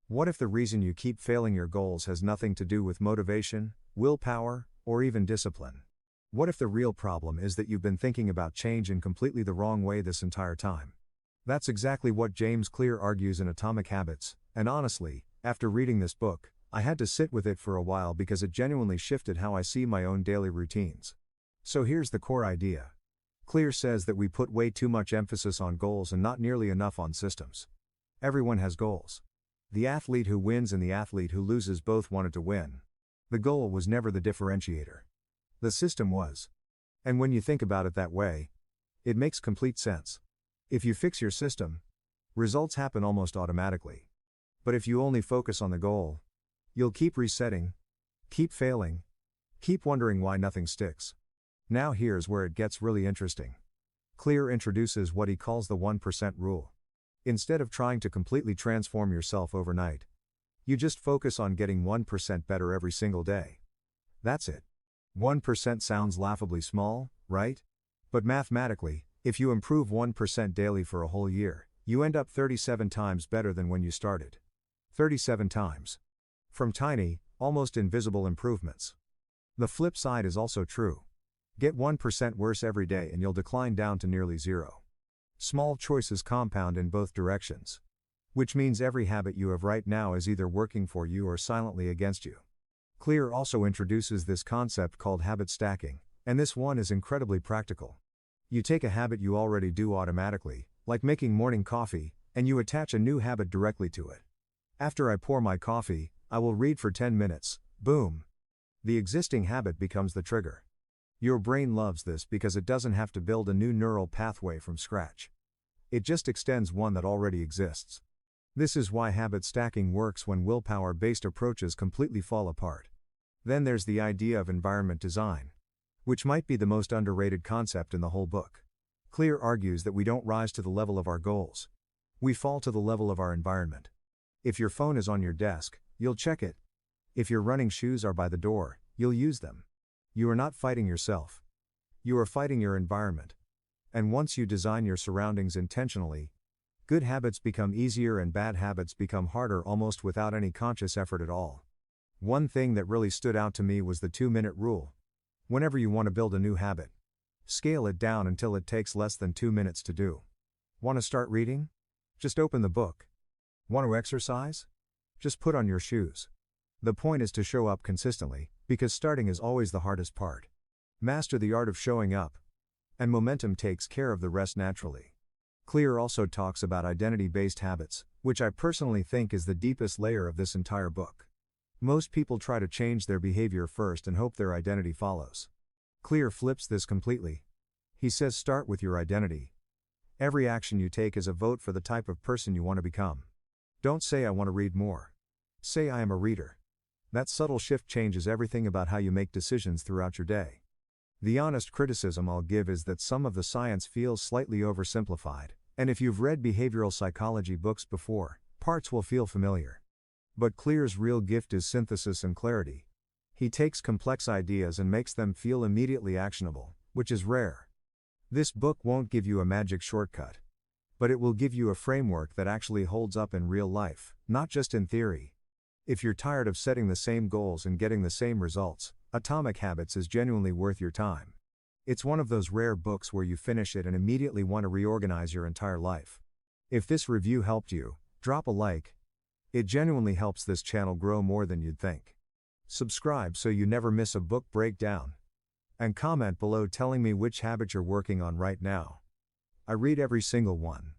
What if the reason you keep failing your goals has nothing to do with motivation, willpower, or even discipline? What if the real problem is that you've been thinking about change in completely the wrong way this entire time? That's exactly what James Clear argues in Atomic Habits, and honestly, after reading this book, I had to sit with it for a while because it genuinely shifted how I see my own daily routines. So here's the core idea. Clear says that we put way too much emphasis on goals and not nearly enough on systems. Everyone has goals. The athlete who wins and the athlete who loses both wanted to win. The goal was never the differentiator. The system was. And when you think about it that way, it makes complete sense. If you fix your system, results happen almost automatically. But if you only focus on the goal, you'll keep resetting, keep failing, keep wondering why nothing sticks. Now here's where it gets really interesting. Clear introduces what he calls the 1% rule. Instead of trying to completely transform yourself overnight, you just focus on getting 1% better every single day. That's it. 1% sounds laughably small, right? But mathematically, if you improve 1% daily for a whole year, you end up 37 times better than when you started. 37 times. From tiny, almost invisible improvements. The flip side is also true. Get 1% worse every day and you'll decline down to nearly zero. Small choices compound in both directions. Which means every habit you have right now is either working for you or silently against you. Clear also introduces this concept called habit stacking, and this one is incredibly practical. You take a habit you already do automatically, like making morning coffee, and you attach a new habit directly to it. After I pour my coffee, I will read for 10 minutes, boom. The existing habit becomes the trigger. Your brain loves this because it doesn't have to build a new neural pathway from scratch. It just extends one that already exists. This is why habit stacking works when willpower-based approaches completely fall apart. Then there's the idea of environment design, which might be the most underrated concept in the whole book. Clear argues that we don't rise to the level of our goals. We fall to the level of our environment. If your phone is on your desk, you'll check it. If your running shoes are by the door, you'll use them. You are not fighting yourself. You are fighting your environment. And once you design your surroundings intentionally, good habits become easier and bad habits become harder almost without any conscious effort at all. One thing that really stood out to me was the 2-minute rule. Whenever you want to build a new habit, scale it down until it takes less than 2 minutes to do. Want to start reading? Just open the book. Want to exercise? Just put on your shoes. The point is to show up consistently, because starting is always the hardest part. Master the art of showing up, and momentum takes care of the rest naturally. Clear also talks about identity-based habits, which I personally think is the deepest layer of this entire book. Most people try to change their behavior first and hope their identity follows. Clear flips this completely. He says start with your identity. Every action you take is a vote for the type of person you want to become. Don't say I want to read more. Say I am a reader. That subtle shift changes everything about how you make decisions throughout your day. The honest criticism I'll give is that some of the science feels slightly oversimplified, and if you've read behavioral psychology books before, parts will feel familiar. But Clear's real gift is synthesis and clarity. He takes complex ideas and makes them feel immediately actionable, which is rare. This book won't give you a magic shortcut, but it will give you a framework that actually holds up in real life, not just in theory. If you're tired of setting the same goals and getting the same results, Atomic Habits is genuinely worth your time. It's one of those rare books where you finish it and immediately want to reorganize your entire life. If this review helped you, drop a like. It genuinely helps this channel grow more than you'd think. Subscribe so you never miss a book breakdown. And comment below telling me which habit you're working on right now. I read every single one.